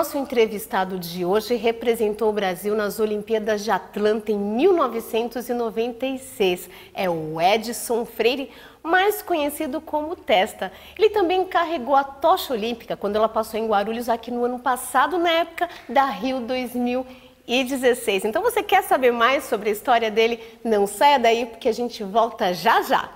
nosso entrevistado de hoje representou o Brasil nas Olimpíadas de Atlanta em 1996. É o Edson Freire, mais conhecido como Testa. Ele também carregou a tocha olímpica quando ela passou em Guarulhos aqui no ano passado, na época da Rio 2016. Então, você quer saber mais sobre a história dele? Não saia daí, porque a gente volta já já.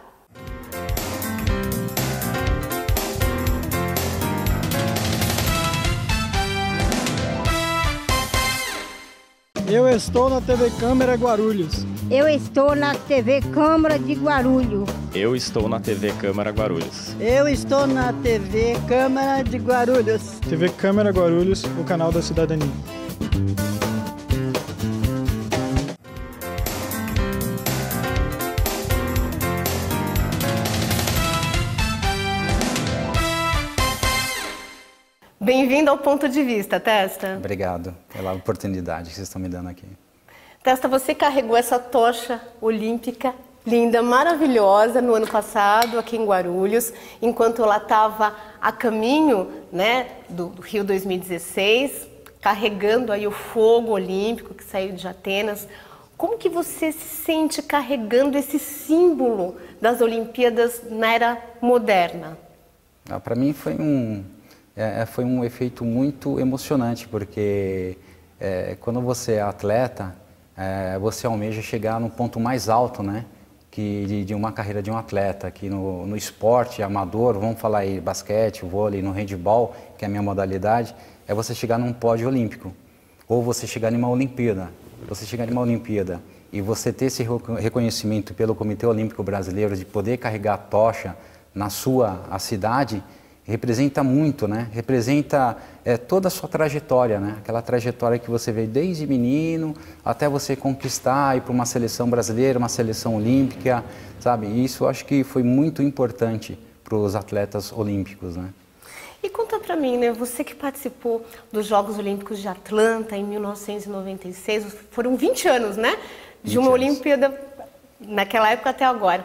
Eu estou na TV Câmara Guarulhos. Eu estou na TV Câmara de Guarulhos. Eu estou na TV Câmara Guarulhos. Eu estou na TV Câmara de Guarulhos. TV Câmara Guarulhos, o canal da cidadania. Bem-vindo ao Ponto de Vista, Testa. Obrigado pela oportunidade que vocês estão me dando aqui. Testa, você carregou essa tocha olímpica linda, maravilhosa, no ano passado, aqui em Guarulhos, enquanto ela estava a caminho, né, do Rio 2016, carregando aí o fogo olímpico que saiu de Atenas. Como que você se sente carregando esse símbolo das Olimpíadas na era moderna? Para mim foi um efeito muito emocionante, porque quando você é atleta, você almeja chegar no ponto mais alto, né, de uma carreira de um atleta, que no esporte amador, vamos falar aí, basquete, vôlei, no handebol, que é a minha modalidade, é você chegar num pódio olímpico, ou você chegar em uma Olimpíada. Você chegar em uma Olimpíada e você ter esse reconhecimento pelo Comitê Olímpico Brasileiro de poder carregar a tocha na a cidade, representa muito, né? Representa toda a sua trajetória, né? Aquela trajetória que você veio desde menino até você conquistar, ir para uma seleção brasileira, uma seleção olímpica, sabe? E isso eu acho que foi muito importante para os atletas olímpicos, né? E conta pra mim, né? Você que participou dos Jogos Olímpicos de Atlanta em 1996, foram 20 anos, né? De uma Olimpíada naquela época até agora.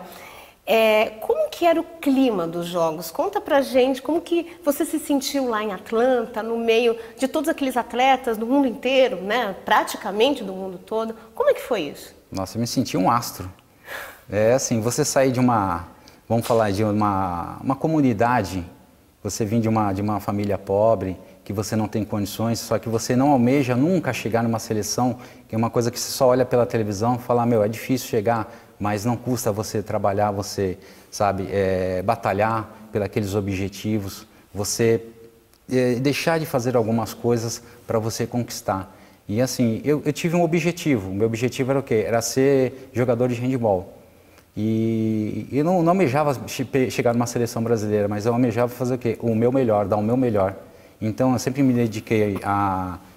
Como que era o clima dos Jogos? Conta pra gente como que você se sentiu lá em Atlanta, no meio de todos aqueles atletas do mundo inteiro, né? Praticamente do mundo todo. Como é que foi isso? Nossa, eu me senti um astro. Assim, você sair de vamos falar, de uma comunidade, você vir de uma família pobre, que você não tem condições, só que você não almeja nunca chegar numa seleção, que é uma coisa que você só olha pela televisão e fala, meu, é difícil chegar, mas não custa você trabalhar, você, sabe, batalhar pelos aqueles objetivos, você deixar de fazer algumas coisas para você conquistar. E assim, eu tive um objetivo, o meu objetivo era o quê? Era ser jogador de handebol. E eu não almejava chegar numa seleção brasileira, mas eu almejava fazer o quê? O meu melhor, dar o meu melhor. Então eu sempre me dediquei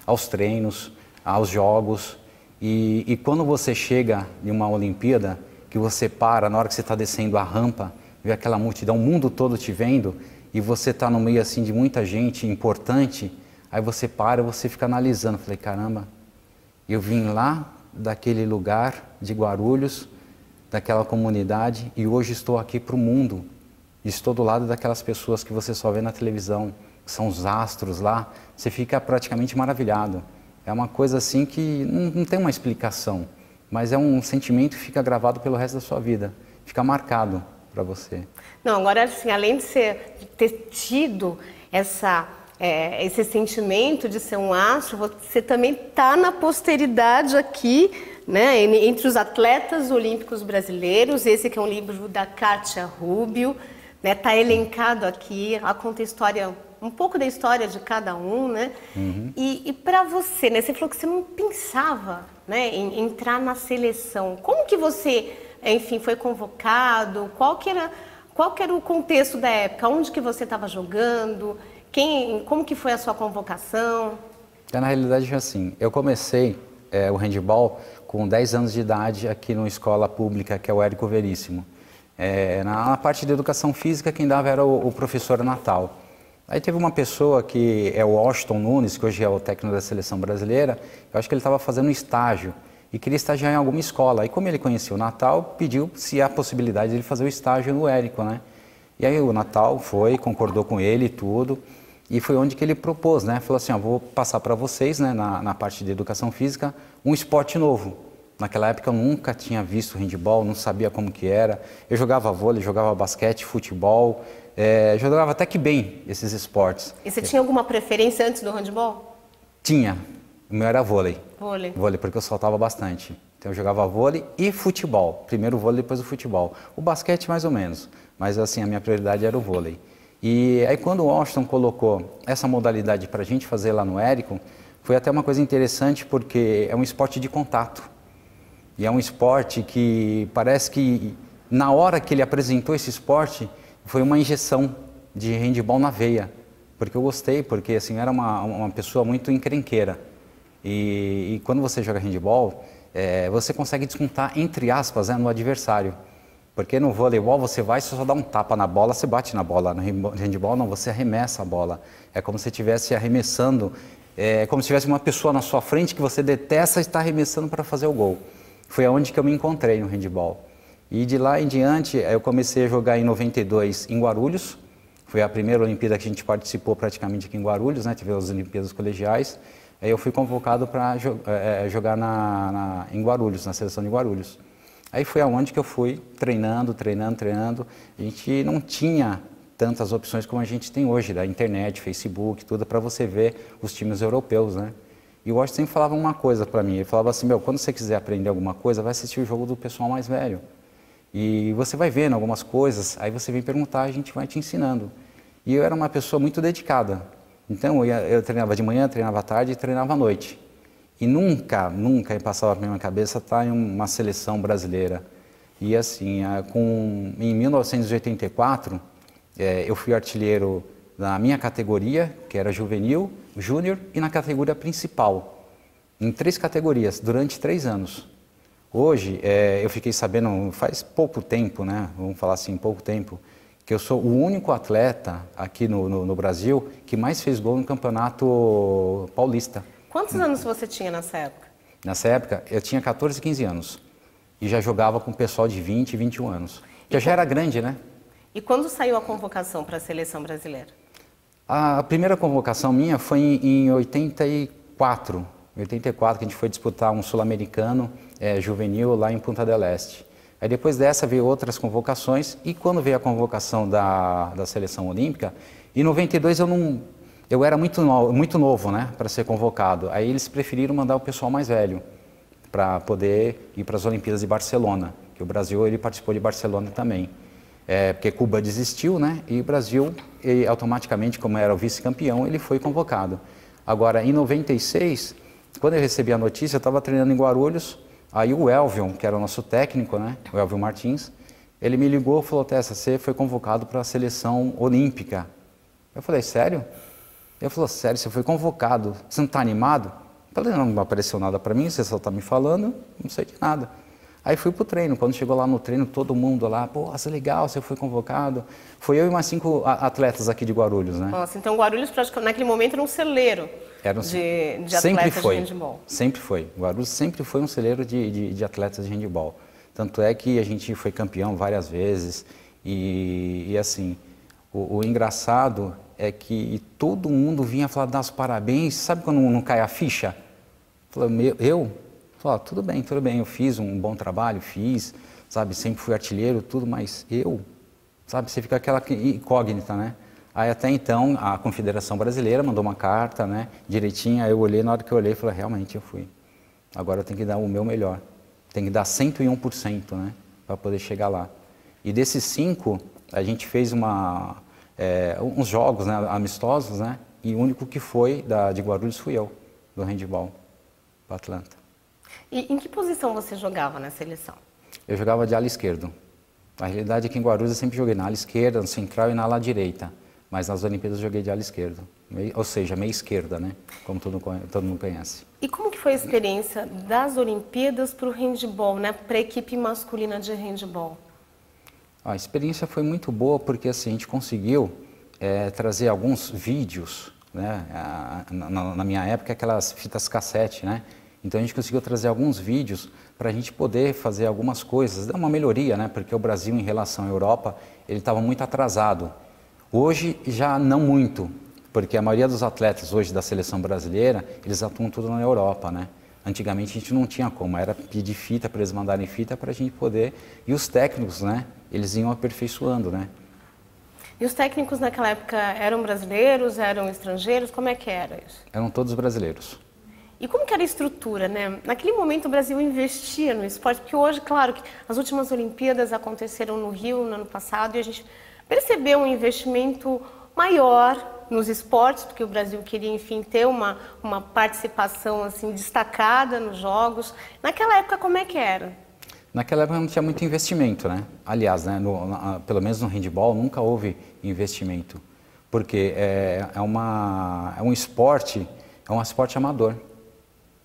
aos treinos, aos jogos. E quando você chega em uma Olimpíada, que você para, na hora que você está descendo a rampa, vê aquela multidão, o mundo todo te vendo, e você está no meio assim de muita gente importante, aí você para, você fica analisando. Falei, caramba, eu vim lá daquele lugar de Guarulhos, daquela comunidade, e hoje estou aqui para o mundo. Estou do lado daquelas pessoas que você só vê na televisão, que são os astros lá, você fica praticamente maravilhado. É uma coisa assim que não tem uma explicação, mas é um sentimento que fica gravado pelo resto da sua vida, fica marcado para você. Não, agora assim, além de ter tido esse sentimento de ser um astro, você também está na posteridade aqui, né, entre os atletas olímpicos brasileiros. Esse que é um livro da Kátia Rubio, né, tá elencado aqui, ela conta a história, um pouco da história de cada um, né? Uhum. E para você, né, você falou que você não pensava, né, em entrar na seleção. Como que você, enfim, foi convocado? Qual que era o contexto da época? Onde que você estava jogando? Como que foi a sua convocação? Na realidade, assim, eu comecei o handebol com 10 anos de idade aqui numa escola pública, que é o Érico Veríssimo. Na parte de educação física, quem dava era o professor Natal. Aí teve uma pessoa que é o Washington Nunes, que hoje é o técnico da seleção brasileira, eu acho que ele estava fazendo um estágio e queria estagiar em alguma escola. Aí como ele conhecia o Natal, pediu se há a possibilidade de ele fazer o estágio no Érico, né? E aí o Natal foi, concordou com ele e tudo. E foi onde que ele propôs, né? Falou assim, ó, vou passar para vocês, né, na parte de educação física, um esporte novo. Naquela época eu nunca tinha visto handebol, não sabia como que era. Eu jogava vôlei, jogava basquete, futebol, jogava até que bem esses esportes. E você tinha alguma preferência antes do handebol? Tinha. O meu era vôlei. Vôlei. Vôlei, porque eu saltava bastante. Então eu jogava vôlei e futebol. Primeiro o vôlei, depois o futebol. O basquete mais ou menos, mas assim, a minha prioridade era o vôlei. E aí quando o Washington colocou essa modalidade para a gente fazer lá no Érico, foi até uma coisa interessante porque é um esporte de contato. E é um esporte que parece que na hora que ele apresentou esse esporte, foi uma injeção de handebol na veia. Porque eu gostei, porque assim, eu era uma pessoa muito encrenqueira. E quando você joga handebol, você consegue descontar, entre aspas, no adversário. Porque no voleibol você vai, você só dá um tapa na bola, você bate na bola. No handebol não, você arremessa a bola. É como se você estivesse arremessando, como se tivesse uma pessoa na sua frente que você detesta e está arremessando para fazer o gol. Foi aonde que eu me encontrei no handebol. E de lá em diante, eu comecei a jogar em 92 em Guarulhos. Foi a primeira Olimpíada que a gente participou praticamente aqui em Guarulhos, né? Tivemos as Olimpíadas colegiais. Aí eu fui convocado para jogar em Guarulhos, na seleção de Guarulhos. Aí foi aonde que eu fui treinando. A gente não tinha tantas opções como a gente tem hoje, da internet, Facebook, tudo, para você ver os times europeus, né? E o Washington sempre falava uma coisa para mim, ele falava assim, quando você quiser aprender alguma coisa, vai assistir o jogo do pessoal mais velho. E você vai vendo algumas coisas, aí você vem perguntar, a gente vai te ensinando. E eu era uma pessoa muito dedicada. Então eu treinava de manhã, treinava à tarde e treinava à noite. E nunca me passava pela minha cabeça estar em uma seleção brasileira. E assim, em 1984, eu fui artilheiro na minha categoria, que era juvenil, júnior, e na categoria principal. Em 3 categorias, durante 3 anos. Hoje, eu fiquei sabendo, faz pouco tempo, né? Vamos falar assim, pouco tempo, que eu sou o único atleta aqui no Brasil que mais fez gol no Campeonato Paulista. Quantos anos você tinha nessa época? Nessa época, eu tinha 14, 15 anos. E já jogava com o pessoal de 20, 21 anos. Já era grande, né? E quando saiu a convocação para a seleção brasileira? A primeira convocação minha foi em 84. Em 84, que a gente foi disputar um sul-americano juvenil lá em Punta del Este. Aí depois dessa veio outras convocações, e quando veio a convocação da seleção olímpica, em 92 eu era muito novo, né, para ser convocado. Aí eles preferiram mandar o pessoal mais velho para poder ir para as Olimpíadas de Barcelona, que o Brasil ele participou de Barcelona também. Porque Cuba desistiu, né, e o Brasil, automaticamente, como era o vice-campeão, ele foi convocado. Agora, em 96, quando eu recebi a notícia, eu estava treinando em Guarulhos. Aí o Elvion, que era o nosso técnico, né, o Elvion Martins, ele me ligou e falou, Tessa, você foi convocado para a seleção olímpica. Eu falei, sério? Ele falou, sério, você foi convocado, você não está animado? Eu falei, não apareceu nada para mim, você só está me falando, não sei de nada. Aí fui pro treino, quando chegou lá no treino, todo mundo lá, pô, isso é legal, você foi convocado. Foi eu e mais 5 atletas aqui de Guarulhos, né? Nossa, então Guarulhos, naquele momento, era um celeiro de atletas de handebol. Sempre foi. Guarulhos sempre foi um celeiro de atletas de handebol. Tanto é que a gente foi campeão várias vezes. E assim, o engraçado é que todo mundo vinha falar, dar os parabéns. Sabe quando não cai a ficha? Falei, eu? Falei, tudo bem, eu fiz um bom trabalho, sabe, sempre fui artilheiro, tudo, mas eu, sabe, você fica aquela incógnita, né? Aí até então a Confederação Brasileira mandou uma carta, né, direitinho, aí eu olhei, na hora que eu olhei, falei, realmente eu fui. Agora eu tenho que dar o meu melhor, tenho que dar 101%, né, para poder chegar lá. E desses 5, a gente fez uns jogos, né, amistosos, né, e o único que foi de Guarulhos fui eu, do handebol, do Atlanta. E em que posição você jogava na seleção? Eu jogava de ala esquerdo. A realidade é que em Guarulhos eu sempre joguei na ala esquerda, no central e na ala direita. Mas nas Olimpíadas eu joguei de ala esquerda. Ou seja, meia esquerda, né? Como todo mundo conhece. E como que foi a experiência das Olimpíadas para o handebol, né? Para a equipe masculina de handebol? A experiência foi muito boa porque assim, a gente conseguiu trazer alguns vídeos, né? Na minha época, aquelas fitas cassete, né? Então a gente conseguiu trazer alguns vídeos para a gente poder fazer algumas coisas, dar uma melhoria, né? Porque o Brasil em relação à Europa, ele estava muito atrasado. Hoje já não muito, porque a maioria dos atletas hoje da seleção brasileira, eles atuam tudo na Europa, né? Antigamente a gente não tinha como, era pedir fita para eles mandarem fita para a gente poder, e os técnicos, né? Eles iam aperfeiçoando, né? E os técnicos naquela época eram brasileiros, eram estrangeiros? Como é que era isso? Eram todos brasileiros. E como que era a estrutura, né? Naquele momento o Brasil investia no esporte, porque hoje, claro, que as últimas Olimpíadas aconteceram no Rio no ano passado e a gente percebeu um investimento maior nos esportes, porque o Brasil queria, enfim, ter uma participação assim destacada nos Jogos. Naquela época, como é que era? Naquela época não tinha muito investimento, né? Aliás, né, pelo menos no handball nunca houve investimento, porque é um esporte amador.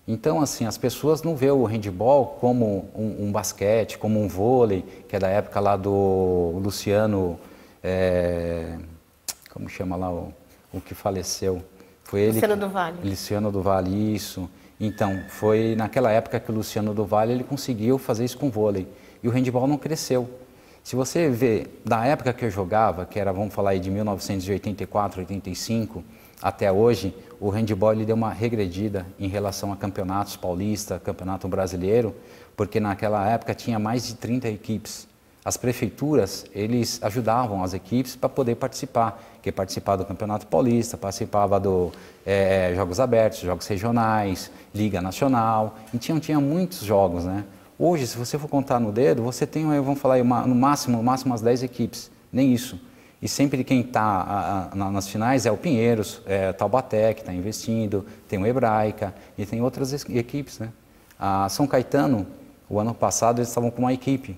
Então, assim, as pessoas não veem o handball como um basquete, como um vôlei, que é da época lá do Luciano, como chama lá o que faleceu? Foi ele. Luciano do Vale. Luciano do Vale, isso. Então, foi naquela época que o Luciano do Vale ele conseguiu fazer isso com vôlei. E o handball não cresceu. Se você vê, da época que eu jogava, que era, vamos falar aí de 1984, 85, até hoje, o handball ele deu uma regredida em relação a campeonatos paulista, campeonato brasileiro, porque naquela época tinha mais de 30 equipes. As prefeituras, eles ajudavam as equipes para poder participar, que participava do Campeonato Paulista, participava do Jogos Abertos, Jogos Regionais, Liga Nacional, e tinha muitos jogos, né? Hoje, se você for contar no dedo, você tem, vamos falar aí, no máximo umas 10 equipes, nem isso. E sempre quem está nas finais é o Pinheiros, Taubaté, que está investindo, tem o Hebraica e tem outras equipes, né? A São Caetano, o ano passado, eles estavam com uma equipe,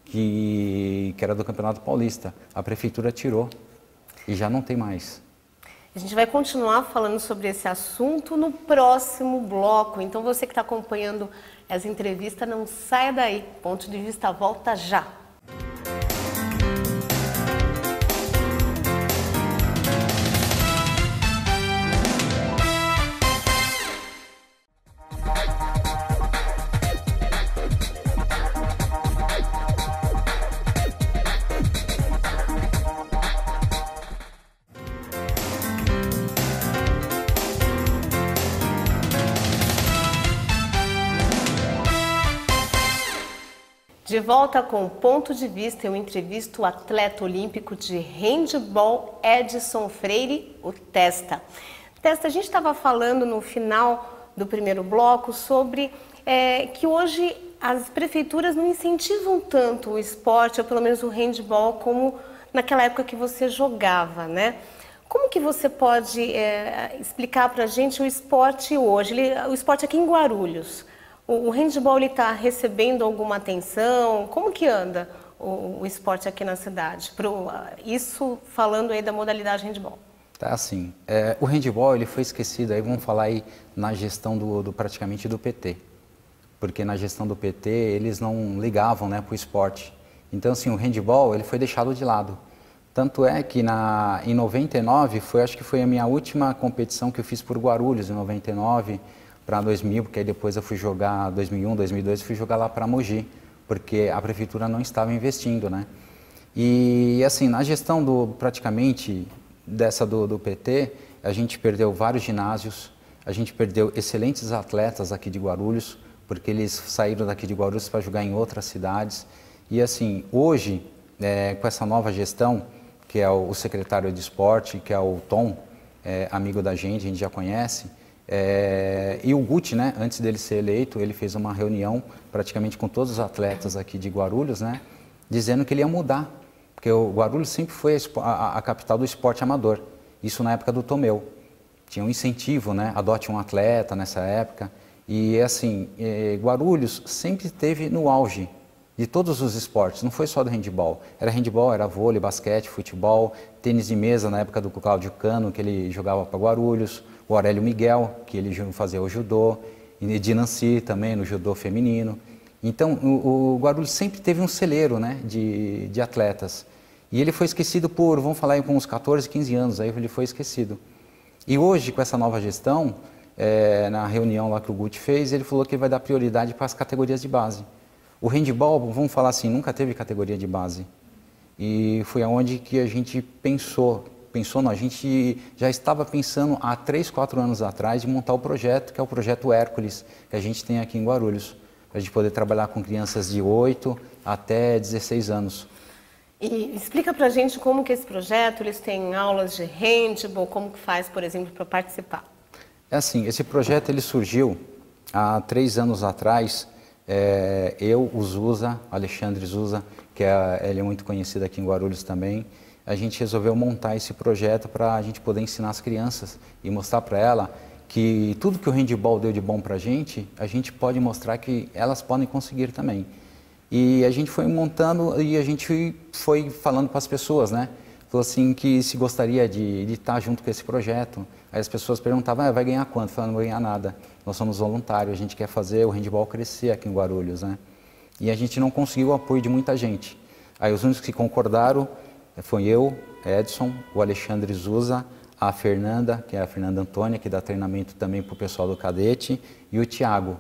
que era do Campeonato Paulista. A prefeitura tirou e já não tem mais. A gente vai continuar falando sobre esse assunto no próximo bloco. Então você que está acompanhando essa entrevista, não saia daí. Ponto de Vista volta já. De volta com o Ponto de Vista, eu entrevisto o atleta olímpico de handball Edson Freire, o Testa. Testa, a gente estava falando no final do primeiro bloco sobre que hoje as prefeituras não incentivam tanto o esporte, ou pelo menos o handball, como naquela época que você jogava, né? Como que você pode explicar para a gente o esporte hoje, o esporte aqui em Guarulhos? O handball está recebendo alguma atenção? Como que anda o esporte aqui na cidade? Isso falando aí da modalidade handball. Tá assim, o handball ele foi esquecido, aí vamos falar aí na gestão praticamente do PT. Porque na gestão do PT eles não ligavam, né, para o esporte. Então assim, o handball ele foi deixado de lado. Tanto é que em 99, acho que foi a minha última competição que eu fiz por Guarulhos, em 99, para 2000, porque aí depois eu fui jogar 2001, 2002, fui jogar lá para Mogi, porque a prefeitura não estava investindo, né? E assim, na gestão praticamente dessa do PT, a gente perdeu vários ginásios, a gente perdeu excelentes atletas aqui de Guarulhos, porque eles saíram daqui de Guarulhos para jogar em outras cidades. E assim, hoje, com essa nova gestão, que é o secretário de esporte, que é o Tom, amigo da gente já conhece, e o Guti, né, antes dele ser eleito, ele fez uma reunião praticamente com todos os atletas aqui de Guarulhos, né, dizendo que ele ia mudar, porque o Guarulhos sempre foi a capital do esporte amador, isso na época do Tomeu. Tinha um incentivo, né, adote um atleta nessa época, e assim, Guarulhos sempre esteve no auge de todos os esportes, não foi só do handball. Era handball, era vôlei, basquete, futebol, tênis de mesa na época do Cláudio Cano, que ele jogava para Guarulhos, o Aurélio Miguel, que ele fazia o judô, e de Nancy também no judô feminino. Então, o Guarulhos sempre teve um celeiro, né, de atletas. E ele foi esquecido vamos falar aí, com uns 14, 15 anos, aí ele foi esquecido. E hoje, com essa nova gestão, na reunião lá que o Guti fez, ele falou que ele vai dar prioridade para as categorias de base. O handball, vamos falar assim, nunca teve categoria de base. E foi aonde que a gente pensou pensou, não, a gente já estava pensando há 3, 4 anos atrás de montar o projeto, que é o projeto Hércules, que a gente tem aqui em Guarulhos, para a gente poder trabalhar com crianças de 8 até 16 anos. E explica pra gente como que esse projeto, eles têm aulas de handball, como que faz, por exemplo, para participar? É assim, esse projeto ele surgiu há 3 anos atrás, eu, o Zusa, Alexandre Zusa, que ele é muito conhecido aqui em Guarulhos também, a gente resolveu montar esse projeto para a gente poder ensinar as crianças e mostrar para ela que tudo que o handball deu de bom para a gente pode mostrar que elas podem conseguir também. E a gente foi montando e a gente foi falando para as pessoas, né? Falou assim que se gostaria de estar junto com esse projeto. Aí as pessoas perguntavam, vai ganhar quanto? Eu falei, não vai ganhar nada. Nós somos voluntários, a gente quer fazer o handball crescer aqui em Guarulhos, né? E a gente não conseguiu o apoio de muita gente. Aí os únicos que concordaram foi eu, Edson, o Alexandre Zusa, a Fernanda, que é a Fernanda Antônia, que dá treinamento também para o pessoal do cadete, e o Thiago.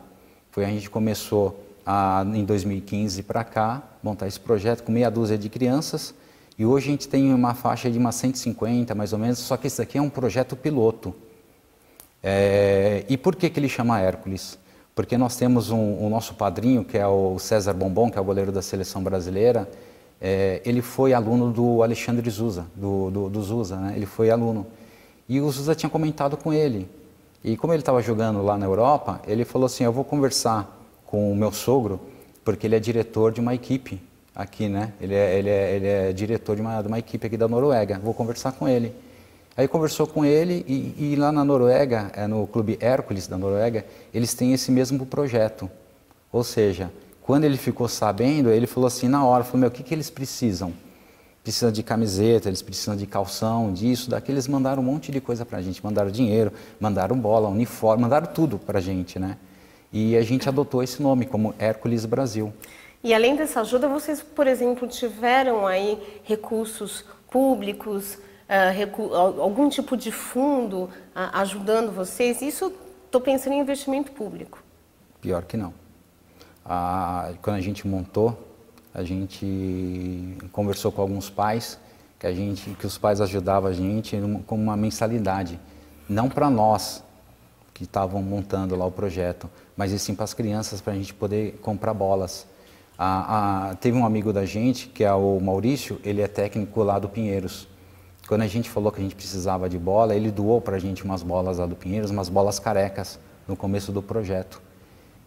A gente começou em 2015 para cá, montar esse projeto com meia dúzia de crianças, e hoje a gente tem uma faixa de umas 150 mais ou menos, só que esse daqui é um projeto piloto. E por que ele chama Hércules? Porque nós temos o nosso padrinho, que é o César Bombom, que é o goleiro da seleção brasileira, ele foi aluno do Alexandre Zusa, do Zusa, né? Ele foi aluno. E o Zusa tinha comentado com ele. E como ele estava jogando lá na Europa, ele falou assim, eu vou conversar com o meu sogro, porque ele é diretor de uma equipe aqui, né? Ele é diretor de uma equipe aqui da Noruega, vou conversar com ele. Aí conversou com ele e lá na Noruega, no Clube Hércules da Noruega, eles têm esse mesmo projeto. Ou seja, quando ele ficou sabendo, ele falou assim na hora, falou, que eles precisam? Precisam de camiseta, eles precisam de calção, disso, daquilo. Eles mandaram um monte de coisa pra gente, mandaram dinheiro, mandaram bola, uniforme, mandaram tudo pra gente, né? E a gente adotou esse nome como Hércules Brasil. E além dessa ajuda, vocês, por exemplo, tiveram aí recursos públicos, algum tipo de fundo ajudando vocês? Isso, estou pensando em investimento público. Pior que não. Quando a gente montou, a gente conversou com alguns pais, que os pais ajudavam a gente com uma mensalidade. Não para nós, que estavam montando lá o projeto, mas sim para as crianças, para a gente poder comprar bolas. Teve um amigo da gente, que é o Maurício, ele é técnico lá do Pinheiros. Quando a gente falou que a gente precisava de bola, ele doou para a gente umas bolas lá do Pinheiros, umas bolas carecas, no começo do projeto.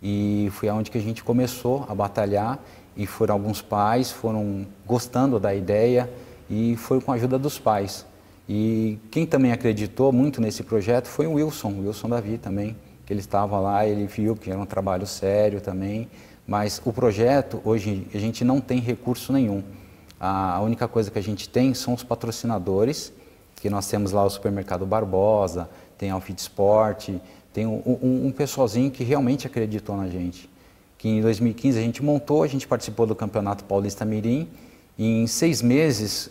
E foi aonde que a gente começou a batalhar, e foram alguns pais, foram gostando da ideia, e foi com a ajuda dos pais. E quem também acreditou muito nesse projeto foi o Wilson Davi também, que ele estava lá, ele viu que era um trabalho sério também, mas o projeto, hoje, a gente não tem recurso nenhum. A única coisa que a gente tem são os patrocinadores, que nós temos lá o Supermercado Barbosa, tem a Alfit Sport, tem um pessoalzinho que realmente acreditou na gente. Que em 2015 a gente montou, a gente participou do Campeonato Paulista Mirim, e em 6 meses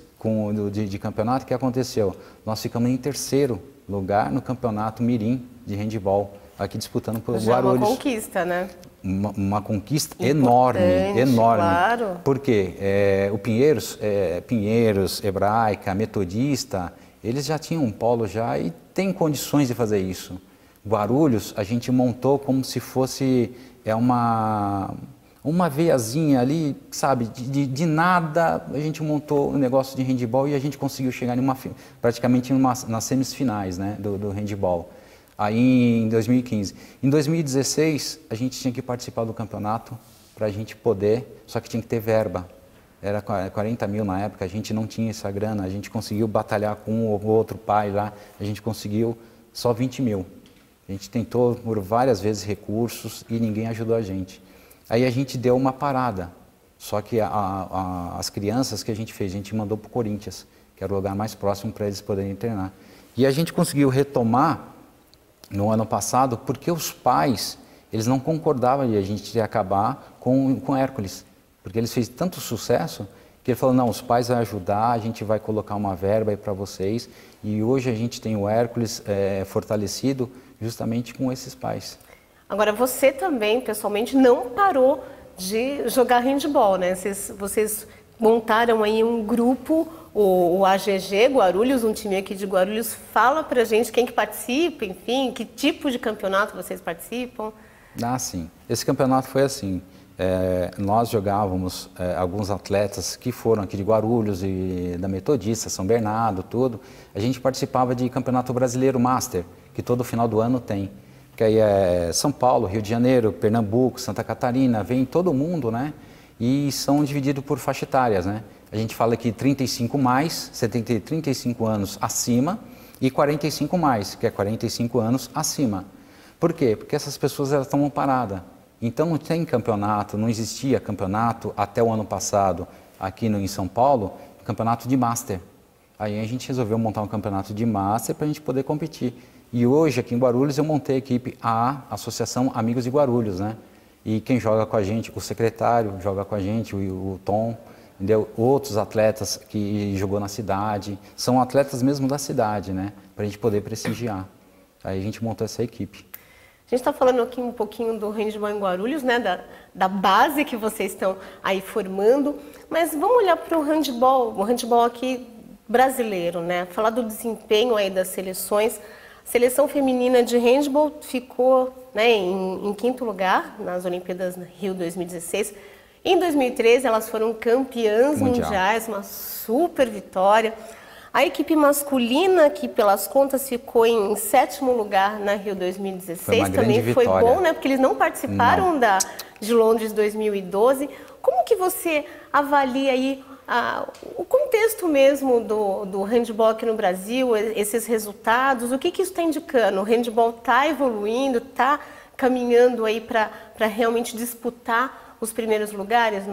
de campeonato, o que aconteceu? Nós ficamos em 3º lugar no Campeonato Mirim de handball, aqui disputando por Guarulhos. Já é uma conquista, né? Uma conquista importante, enorme. Claro. Porque o Pinheiros, Hebraica, Metodista, eles já tinham um polo já e têm condições de fazer isso. Guarulhos, a gente montou como se fosse uma veiazinha ali, sabe, de nada, a gente montou um negócio de handball e a gente conseguiu chegar praticamente nas semifinais, né, do handball. Aí em 2015. Em 2016, a gente tinha que participar do campeonato para a gente poder, só que tinha que ter verba. Era 40 mil na época, a gente não tinha essa grana, a gente conseguiu batalhar com um ou outro pai lá, a gente conseguiu só 20 mil. A gente tentou por várias vezes recursos e ninguém ajudou a gente. Aí a gente deu uma parada, só que as crianças que a gente mandou para o Corinthians, que era o lugar mais próximo para eles poderem treinar. E a gente conseguiu retomar no ano passado, porque os pais, eles não concordavam de a gente acabar com Hércules, porque eles fez tanto sucesso que ele falou, não, os pais vão ajudar, a gente vai colocar uma verba aí para vocês, e hoje a gente tem o Hércules fortalecido justamente com esses pais. Agora, você também, pessoalmente, não parou de jogar handball, né? Vocês montaram aí um grupo o AGG Guarulhos, um time aqui de Guarulhos, fala pra gente quem que participa, enfim, que tipo de campeonato vocês participam? Ah, sim. Esse campeonato foi assim, nós jogávamos alguns atletas que foram aqui de Guarulhos e da Metodista, São Bernardo, tudo. A gente participava de Campeonato Brasileiro Master, que todo final do ano tem. Que aí é São Paulo, Rio de Janeiro, Pernambuco, Santa Catarina, vem todo mundo, né? E são divididos por faixa etárias, né? A gente fala que 35 mais, 35 anos acima, e 45 mais, que é 45 anos acima. Por quê? Porque essas pessoas elas estão paradas. Então não tem campeonato, não existia campeonato até o ano passado aqui em São Paulo, campeonato de Master. Aí a gente resolveu montar um campeonato de Master para a gente poder competir. E hoje aqui em Guarulhos eu montei a equipe Associação Amigos de Guarulhos, né? E quem joga com a gente, o secretário joga com a gente, o Tom, entendeu? Outros atletas que jogou na cidade, são atletas mesmo da cidade, né? Para a gente poder prestigiar. Aí a gente montou essa equipe. A gente está falando aqui um pouquinho do handebol em Guarulhos, né? Da base que vocês estão aí formando, mas vamos olhar para o handebol aqui brasileiro, né? Falar do desempenho aí das seleções. A seleção feminina de handebol ficou, né, em quinto lugar nas Olimpíadas Rio 2016. Em 2013, elas foram campeãs mundiais, uma super vitória. A equipe masculina, que pelas contas ficou em sétimo lugar na Rio 2016, também foi bom, né? Porque eles não participaram de Londres 2012. Como que você avalia aí o contexto mesmo do handebol aqui no Brasil, esses resultados? O que isso está indicando? O handebol está evoluindo, está caminhando aí para realmente disputar os primeiros lugares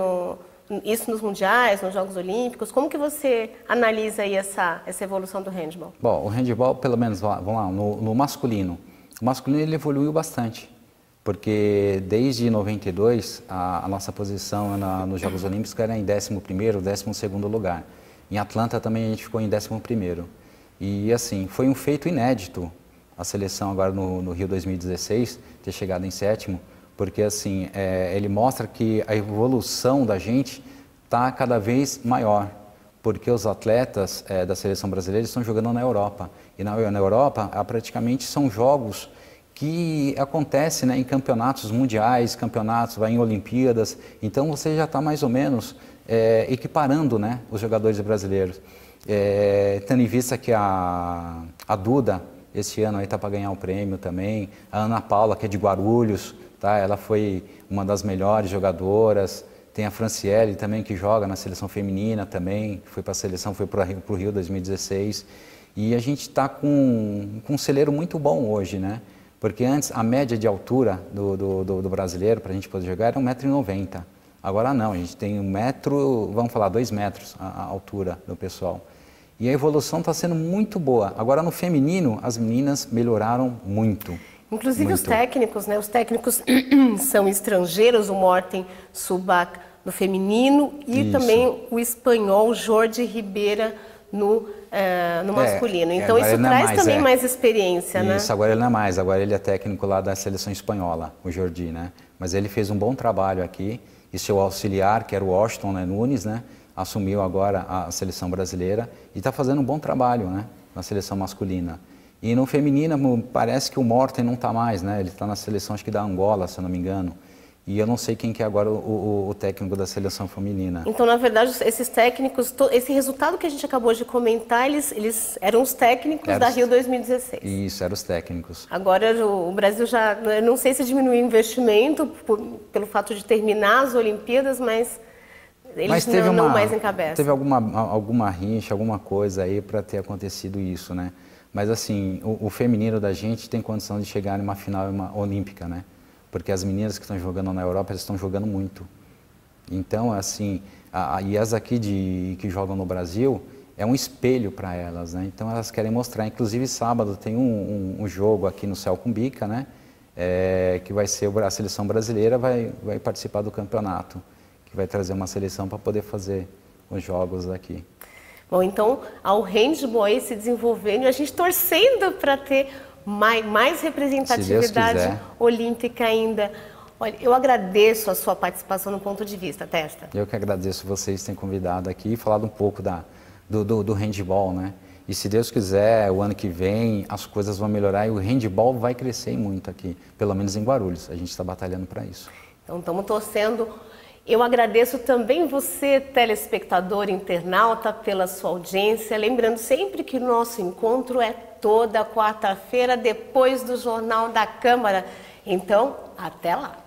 isso nos mundiais, nos Jogos Olímpicos? Como que você analisa aí essa evolução do handebol? Bom, o handebol, pelo menos, vamos lá, no masculino. O masculino ele evoluiu bastante, porque desde 92 a nossa posição nos Jogos Olímpicos era em 11º, 12º lugar. Em Atlanta também a gente ficou em 11º. E assim, foi um feito inédito a seleção agora no Rio 2016 ter chegado em sétimo, porque assim, ele mostra que a evolução da gente está cada vez maior, porque os atletas da seleção brasileira estão jogando na Europa. E na Europa, praticamente são jogos que acontecem, né, em campeonatos mundiais, campeonatos, em Olimpíadas. Então você já está mais ou menos equiparando, né, os jogadores brasileiros. Tendo em vista que a Duda, esse ano está para ganhar o prêmio também, a Ana Paula, que é de Guarulhos, tá? Ela foi uma das melhores jogadoras. Tem a Franciele também, que joga na seleção feminina também, foi para a seleção, foi para o Rio 2016. E a gente está com um celeiro muito bom hoje, né? Porque antes a média de altura do brasileiro para a gente poder jogar era 1,90 m. Agora não, a gente tem 1 metro, vamos falar 2 metros a altura do pessoal. E a evolução está sendo muito boa. Agora no feminino as meninas melhoraram muito. Inclusive os técnicos, né? Os técnicos são estrangeiros, o Morten Subak no feminino e também o espanhol Jorge Ribeira no masculino. Então isso traz também mais experiência, né? Isso, agora ele não é mais, agora ele é técnico lá da seleção espanhola, o Jordi, né? Mas ele fez um bom trabalho aqui e seu auxiliar, que era o Washington, né, Nunes, né? Assumiu agora a seleção brasileira e está fazendo um bom trabalho, né? Na seleção masculina. E no feminino parece que o Morten não está mais, né? Ele está na seleção, acho que da Angola, se eu não me engano. E eu não sei quem que é agora o técnico da seleção feminina. Então, na verdade, esses técnicos, esse resultado que a gente acabou de comentar, eles eram os técnicos da Rio 2016. Isso, eram os técnicos. Agora o Brasil já, eu não sei se diminuiu o investimento pelo fato de terminar as Olimpíadas, mas eles não mais encabeçam. Teve alguma rincha, alguma coisa aí para ter acontecido isso, né? Mas assim, o feminino da gente tem condição de chegar em uma final olímpica, né? Porque as meninas que estão jogando na Europa, elas estão jogando muito. Então, assim, e as aqui que jogam no Brasil, é um espelho para elas, né? Então elas querem mostrar. Inclusive sábado tem um jogo aqui no Céu Cumbica, né? Que vai ser a seleção brasileira vai participar do campeonato, que vai trazer uma seleção para poder fazer os jogos aqui. Bom, então, ao handebol aí se desenvolvendo, a gente torcendo para ter mais representatividade olímpica ainda. Olha, eu agradeço a sua participação no Ponto de Vista, Testa. Eu que agradeço vocês terem convidado aqui e falado um pouco da do handball, né? E se Deus quiser, o ano que vem as coisas vão melhorar e o handball vai crescer muito aqui, pelo menos em Guarulhos. A gente está batalhando para isso. Então estamos torcendo. Eu agradeço também você, telespectador, internauta, pela sua audiência. Lembrando sempre que o nosso encontro é toda quarta-feira, depois do Jornal da Câmara. Então, até lá!